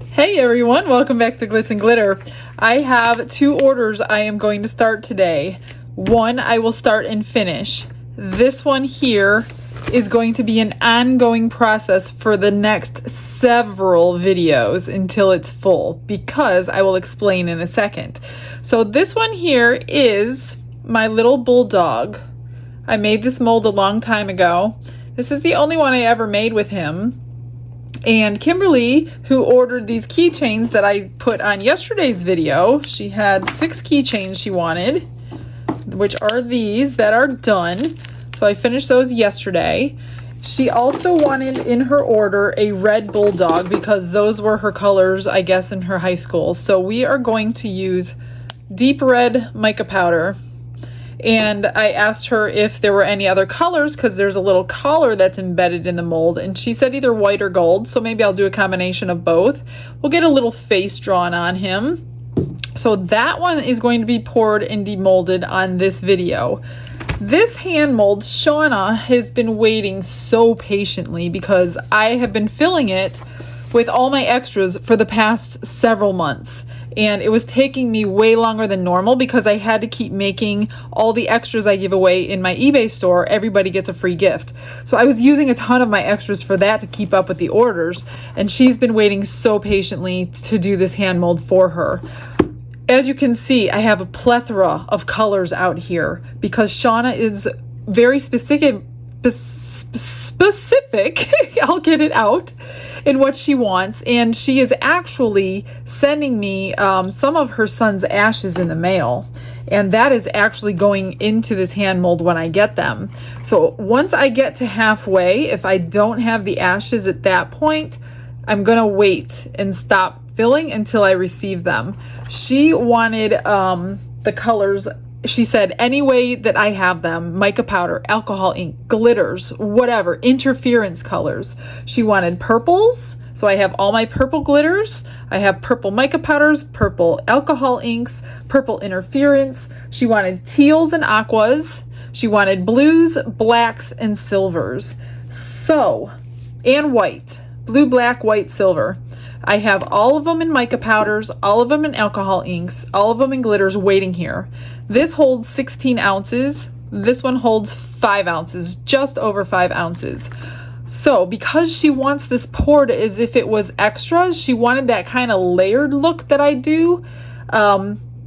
Hey everyone, welcome back to Glitz and Glitter. I have 2 orders I am going to start today. One I will start and finish. This one here is going to be an ongoing process for the next several videos until it's full, because I will explain in a second. So this one here is my little Bulldog. I made this mold a long time ago. This is the only one I ever made with him. And Kimberly, who ordered these keychains that I put on yesterday's video, she had 6 keychains she wanted, which are these that are done. So I finished those yesterday. She also wanted in her order a red Bulldog because those were her colors, I guess, in her high school. So we are going to use deep red mica powder. And I asked her if there were any other colors because there's a little collar that's embedded in the mold, and she said either white or gold, so maybe I'll do a combination of both. We'll get a little face drawn on him. So that one is going to be poured and demolded on this video. This hand mold, Shauna has been waiting so patiently because I have been filling it with all my extras for the past several months. And it was taking me way longer than normal because I had to keep making all the extras I give away in my eBay store. Everybody gets a free gift. So I was using a ton of my extras for that to keep up with the orders. And she's been waiting so patiently to do this hand mold for her. As you can see, I have a plethora of colors out here because Shauna is very specific, I'll get it out, in what she wants, and she is actually sending me some of her son's ashes in the mail, and that is actually going into this hand mold when I get them. So once I get to halfway, if I don't have the ashes at that point, I'm gonna wait and stop filling until I receive them. She wanted the colors. She said, any way that I have them, mica powder, alcohol ink, glitters, whatever, interference colors. She wanted purples, so I have all my purple glitters. I have purple mica powders, purple alcohol inks, purple interference. She wanted teals and aquas. She wanted blues, blacks, and silvers. So, and white, blue, black, white, silver. I have all of them in mica powders, all of them in alcohol inks, all of them in glitters waiting here. This holds 16 ounces. This one holds 5 ounces, just over 5 ounces. So because she wants this poured as if it was extras, she wanted that kind of layered look that I do.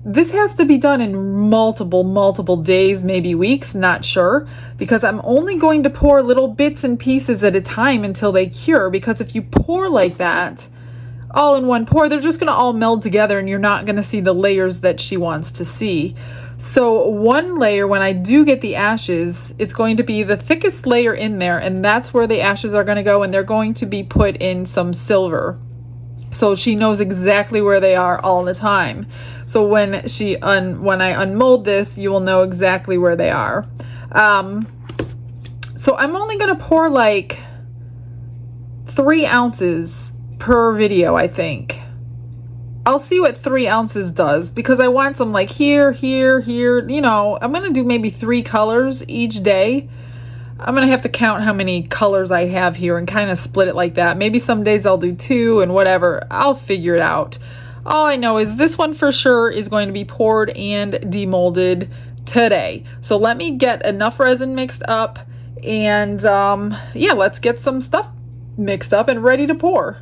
This has to be done in multiple days, maybe weeks, not sure, because I'm only going to pour little bits and pieces at a time until they cure, because if you pour like that, all in one pour, they're just going to all meld together and you're not going to see the layers that she wants to see. So one layer, when I do get the ashes, it's going to be the thickest layer in there, and that's where the ashes are going to go, and they're going to be put in some silver. So she knows exactly where they are all the time. So when I unmold this, you will know exactly where they are. So I'm only going to pour like 3 ounces per video, I think. I'll see what 3 ounces does because I want some like here, you know. I'm going to do maybe 3 colors each day. I'm going to have to count how many colors I have here and kind of split it like that. Maybe some days I'll do 2 and whatever. I'll figure it out. All I know is this one for sure is going to be poured and demolded today. So let me get enough resin mixed up and yeah, let's get some stuff mixed up and ready to pour.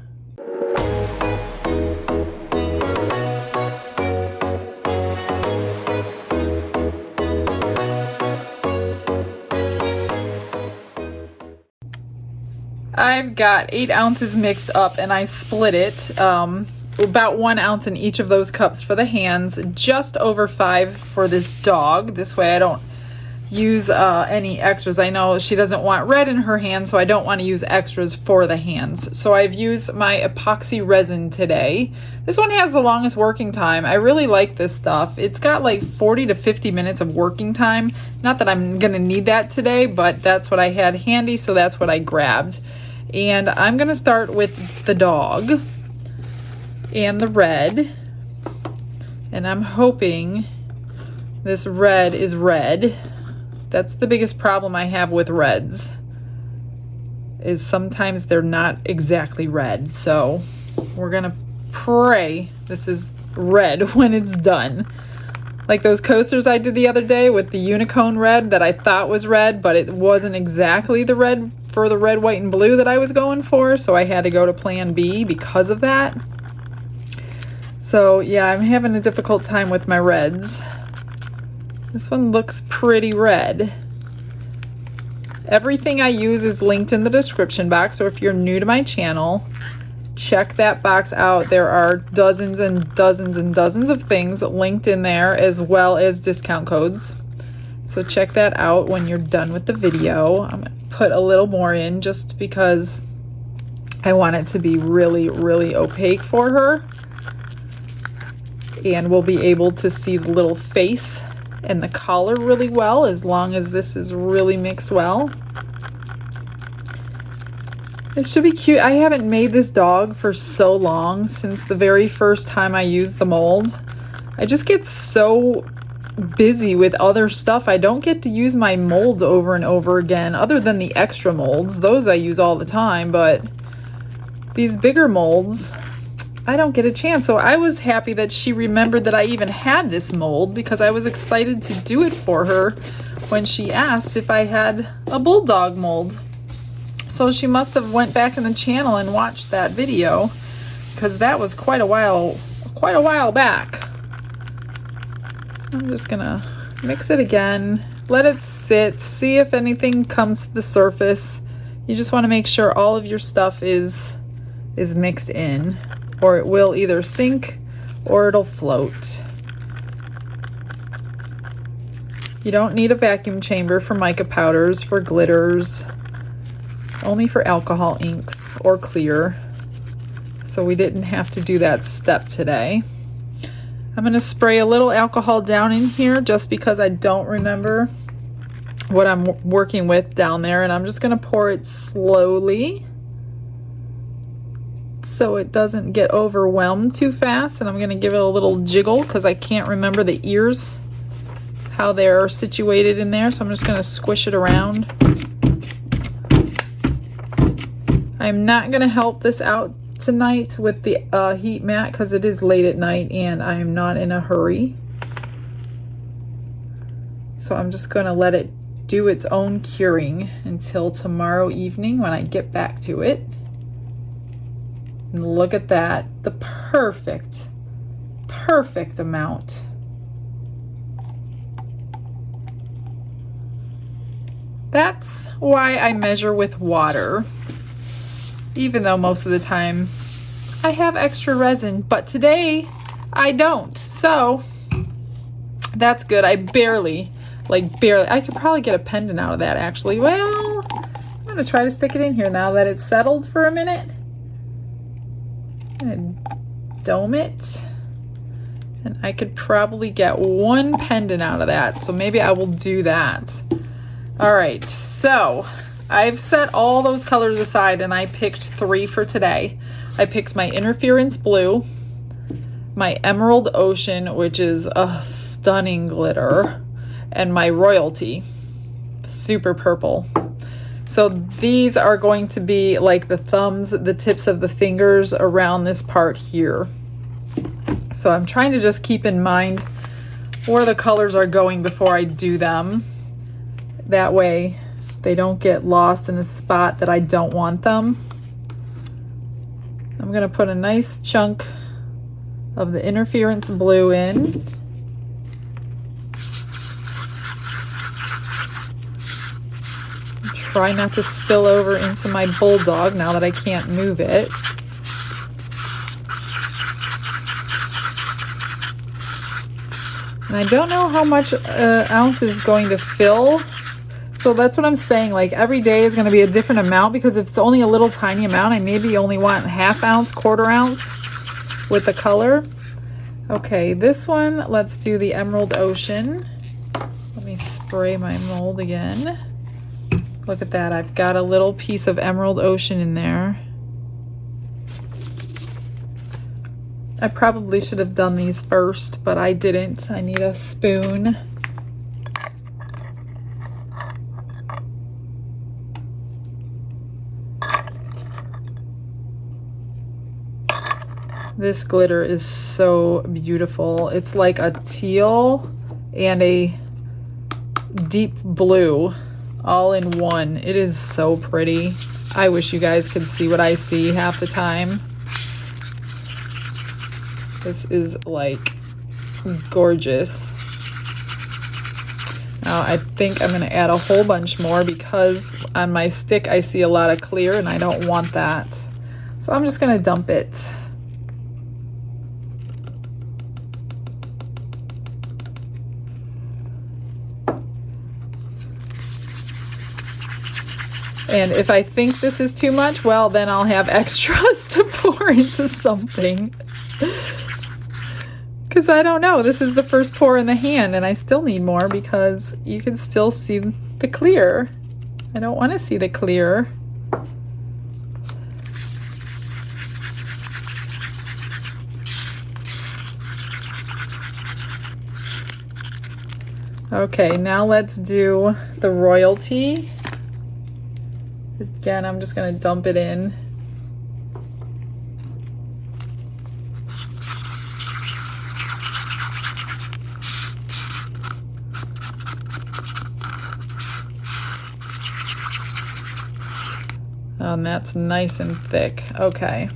I've got 8 ounces mixed up and I split it about 1 ounce in each of those cups for the hands, just over 5 for this dog. This way I don't use any extras. I know she doesn't want red in her hands, so I don't want to use extras for the hands. So I've used my epoxy resin today. This one has the longest working time. I really like this stuff. It's got like 40 to 50 minutes of working time. Not that I'm gonna need that today, but that's what I had handy, so that's what I grabbed. And I'm gonna start with the dog and the red, and I'm hoping this red is red. That's the biggest problem I have with reds, is sometimes they're not exactly red. So we're gonna pray this is red when it's done. Like those coasters I did the other day with the unicorn red that I thought was red, but it wasn't exactly the red for the red, white, and blue that I was going for, so I had to go to plan B because of that. So yeah, I'm having a difficult time with my reds. This one looks pretty red. Everything I use is linked in the description box, so if you're new to my channel, check that box out. There are dozens and dozens and dozens of things linked in there, as well as discount codes. So check that out when you're done with the video. I'm gonna put a little more in just because I want it to be really, really opaque for her. And we'll be able to see the little face and the collar really well, as long as this is really mixed well. It should be cute. I haven't made this dog for so long, since the very first time I used the mold. I just get so busy with other stuff. I don't get to use my molds over and over again, other than the extra molds. Those I use all the time, but these bigger molds, I don't get a chance. So I was happy that she remembered that I even had this mold, because I was excited to do it for her when she asked if I had a Bulldog mold. So she must have went back in the channel and watched that video, because that was quite a while back. I'm just gonna mix it again, let it sit, see if anything comes to the surface. You just want to make sure all of your stuff is mixed in, or it will either sink or it'll float. You don't need a vacuum chamber for mica powders, for glitters, only for alcohol inks or clear. So we didn't have to do that step today. I'm going to spray a little alcohol down in here just because I don't remember what I'm working with down there, and I'm just going to pour it slowly so it doesn't get overwhelmed too fast. And I'm going to give it a little jiggle because I can't remember the ears, how they're situated in there. So I'm just going to squish it around. I'm not going to help this out tonight with the heat mat because it is late at night and I'm not in a hurry. So I'm just going to let it do its own curing until tomorrow evening when I get back to it. And look at that, the perfect amount. That's why I measure with water, even though most of the time I have extra resin, but today I don't. So that's good. I barely, I could probably get a pendant out of that actually. Well, I'm gonna try to stick it in here now that it's settled for a minute. I'm gonna dome it, and I could probably get one pendant out of that. So maybe I will do that. All right, so I've set all those colors aside and I picked 3 for today. I picked my Interference Blue, my Emerald Ocean, which is a stunning glitter, and my Royalty, super purple. So these are going to be like the thumbs, the tips of the fingers around this part here. So I'm trying to just keep in mind where the colors are going before I do them. That way they don't get lost in a spot that I don't want them. I'm gonna put a nice chunk of the Interference Blue in. Try not to spill over into my Bulldog now that I can't move it. And I don't know how much ounce is going to fill. So that's what I'm saying, like every day is going to be a different amount, because if it's only a little tiny amount, I maybe only want 1/2 ounce, 1/4 ounce with the color. Okay, this one, let's do the Emerald Ocean. Let me spray my mold again. Look at that, I've got a little piece of Emerald Ocean in there. I probably should have done these first, but I didn't. I need a spoon. This glitter is so beautiful. It's like a teal and a deep blue all in one. It is so pretty. I wish you guys could see what I see half the time. This is like gorgeous. Now I think I'm going to add a whole bunch more because on my stick I see a lot of clear and I don't want that. So I'm just going to dump it. And if I think this is too much, well, then I'll have extras to pour into something. Because I don't know, this is the first pour in the hand and I still need more because you can still see the clear. I don't want to see the clear. Okay, now let's do the royalty. Again, I'm just going to dump it in. And that's nice and thick. Okay.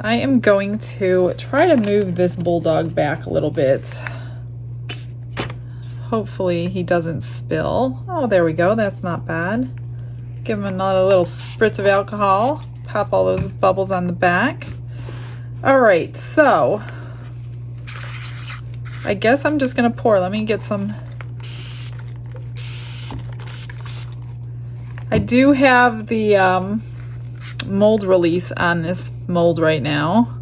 I am going to try to move this Bulldog back a little bit. Hopefully he doesn't spill. Oh, there we go. That's not bad. Give him another little spritz of alcohol. Pop all those bubbles on the back. All right, so I guess I'm just gonna pour. Let me get some. I do have the mold release on this mold right now,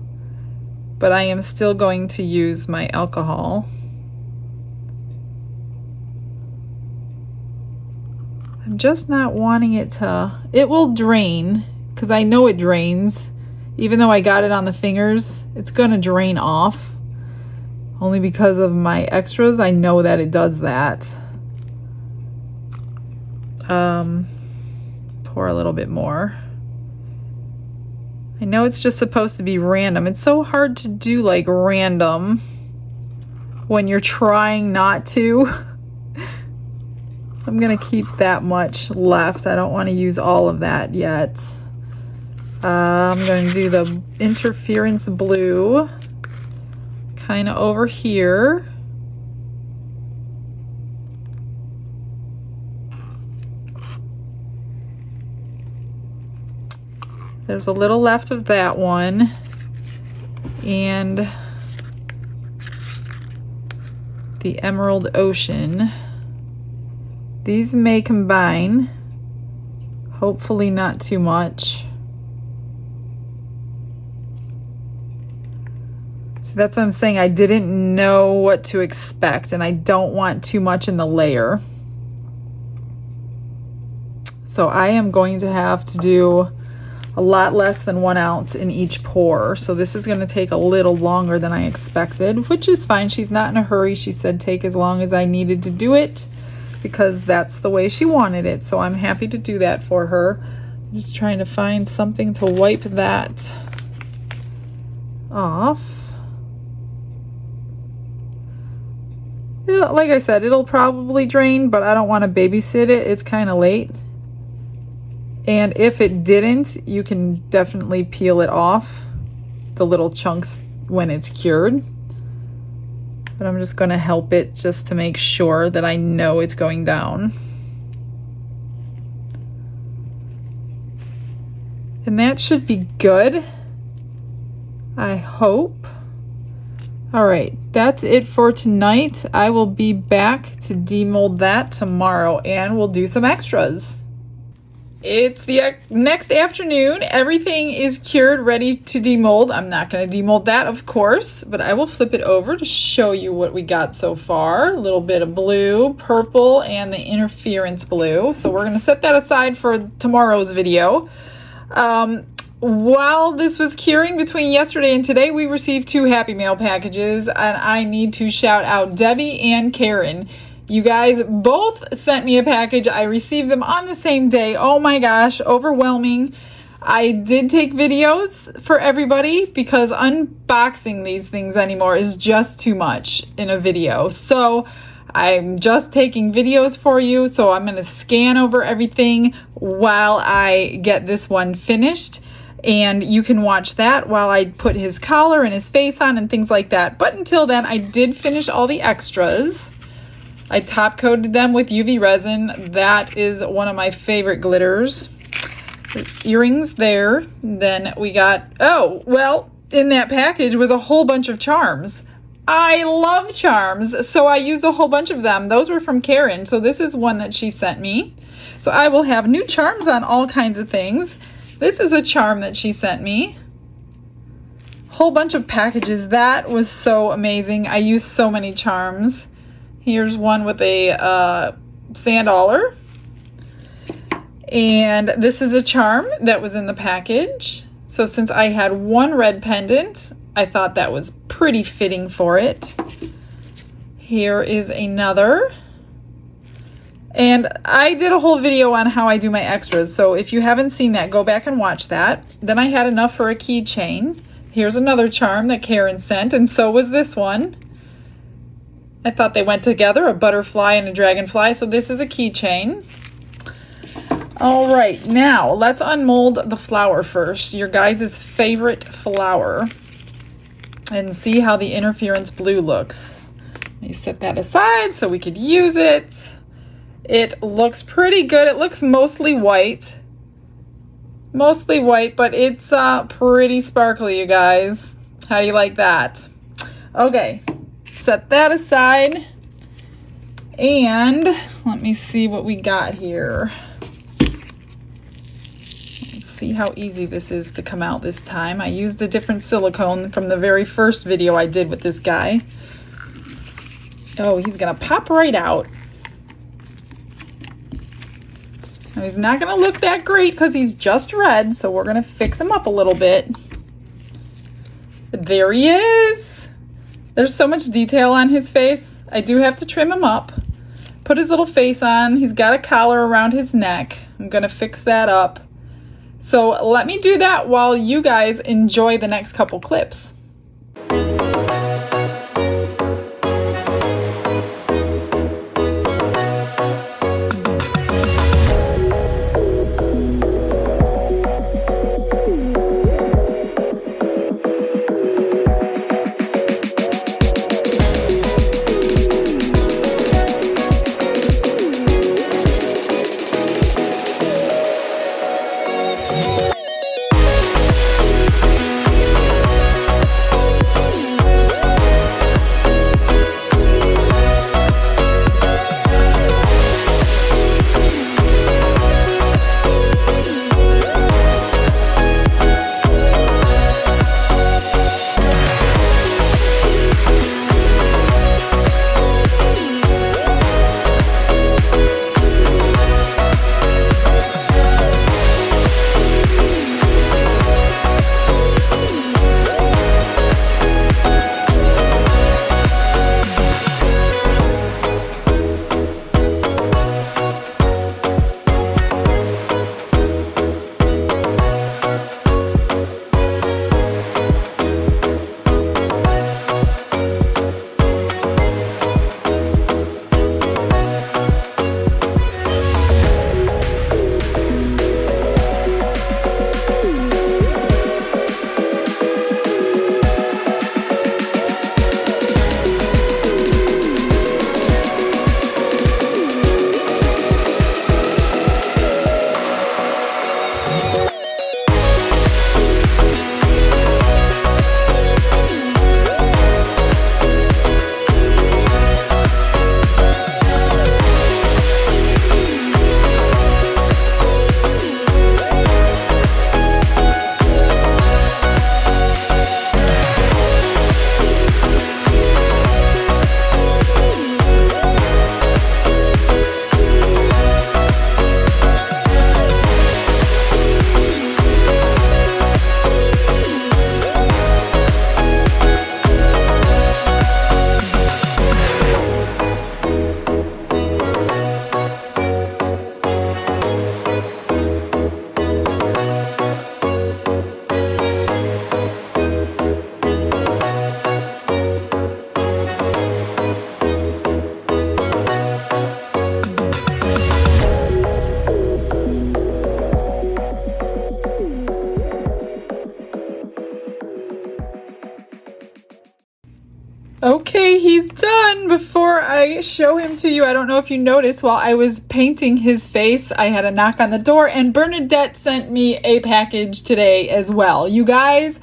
but I am still going to use my alcohol. I'm just not wanting it to, it will drain because I know it drains. Even though I got it on the fingers, it's gonna drain off. Only because of my extras, I know that it does that. Pour a little bit more. I know it's just supposed to be random. It's so hard to do like random when you're trying not to. I'm gonna keep that much left. I don't want to use all of that yet. I'm going to do the interference blue kind of over here. There's a little left of that one. And the Emerald Ocean. These may combine, hopefully not too much. So that's what I'm saying. I didn't know what to expect and I don't want too much in the layer. So I am going to have to do a lot less than 1 ounce in each pour. So this is going to take a little longer than I expected, which is fine. She's not in a hurry. She said take as long as I needed to do it, because that's the way she wanted it. So I'm happy to do that for her. I'm just trying to find something to wipe that off. Like I said, it'll probably drain, but I don't want to babysit it. It's kind of late. And if it didn't, you can definitely peel it off, the little chunks, when it's cured. But I'm just going to help it just to make sure that I know it's going down. And that should be good, I hope. All right, that's it for tonight. I will be back to demold that tomorrow and we'll do some extras. It's the next afternoon. Everything is cured, ready to demold. I'm not going to demold that, of course, but I will flip it over to show you what we got so far. A little bit of blue, purple, and the interference blue. So we're going to set that aside for tomorrow's video. While this was curing between yesterday and today, we received 2 Happy Mail packages, and I need to shout out Debbie and Karen. You guys both sent me a package. I received them on the same day. Oh my gosh, overwhelming. I did take videos for everybody because unboxing these things anymore is just too much in a video. So I'm just taking videos for you. So I'm going to scan over everything while I get this one finished. And you can watch that while I put his collar and his face on and things like that. But until then, I did finish all the extras. I top coated them with UV resin. That is one of my favorite glitters. Earrings there. Then we got, oh, well, in that package was a whole bunch of charms. I love charms, so I used a whole bunch of them. Those were from Karen, so this is one that she sent me. So I will have new charms on all kinds of things. This is a charm that she sent me. Whole bunch of packages. That was so amazing. I used so many charms. Here's one with a sand dollar. And this is a charm that was in the package. So since I had one red pendant, I thought that was pretty fitting for it. Here is another. And I did a whole video on how I do my extras, so if you haven't seen that, go back and watch that. Then I had enough for a keychain. Here's another charm that Karen sent, and so was this one. I thought they went together, a butterfly and a dragonfly, so this is a keychain. All right, now let's unmold the flower first, your guys' favorite flower, and see how the interference blue looks. Let me set that aside so we could use it. It looks pretty good. It looks mostly white. Mostly white, but it's pretty sparkly, you guys. How do you like that? Okay, set that aside. And let me see what we got here. Let's see how easy this is to come out this time. I used a different silicone from the very first video I did with this guy. Oh, he's gonna pop right out. Now, he's not going to look that great because he's just red, so we're going to fix him up a little bit. There he is. There's so much detail on his face. I do have to trim him up. Put his little face on. He's got a collar around his neck. I'm going to fix that up. So let me do that while you guys enjoy the next couple clips. Okay, he's done. Before I show him to you, I don't know if you noticed, while I was painting his face, I had a knock on the door, and Bernadette sent me a package today as well. You guys,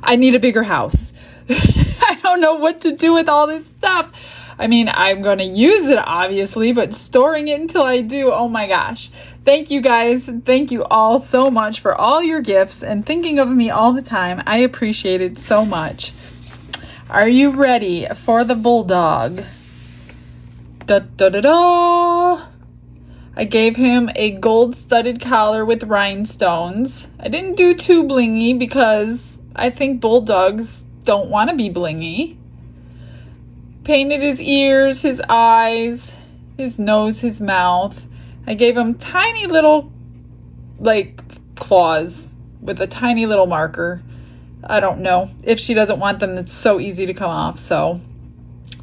I need a bigger house. I don't know what to do with all this stuff. I mean, I'm going to use it, obviously, but storing it until I do, oh my gosh. Thank you guys. Thank you all so much for all your gifts and thinking of me all the time. I appreciate it so much. Are you ready for the Bulldog? Da da da da! I gave him a gold-studded collar with rhinestones. I didn't do too blingy because I think Bulldogs don't want to be blingy. Painted his ears, his eyes, his nose, his mouth. I gave him tiny little, like, claws with a tiny little marker. I don't know. If she doesn't want them, it's so easy to come off. So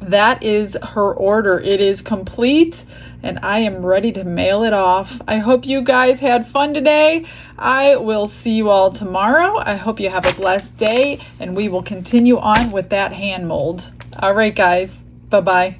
that is her order. It is complete, and I am ready to mail it off. I hope you guys had fun today. I will see you all tomorrow. I hope you have a blessed day, and we will continue on with that hand mold. All right, guys. Bye-bye.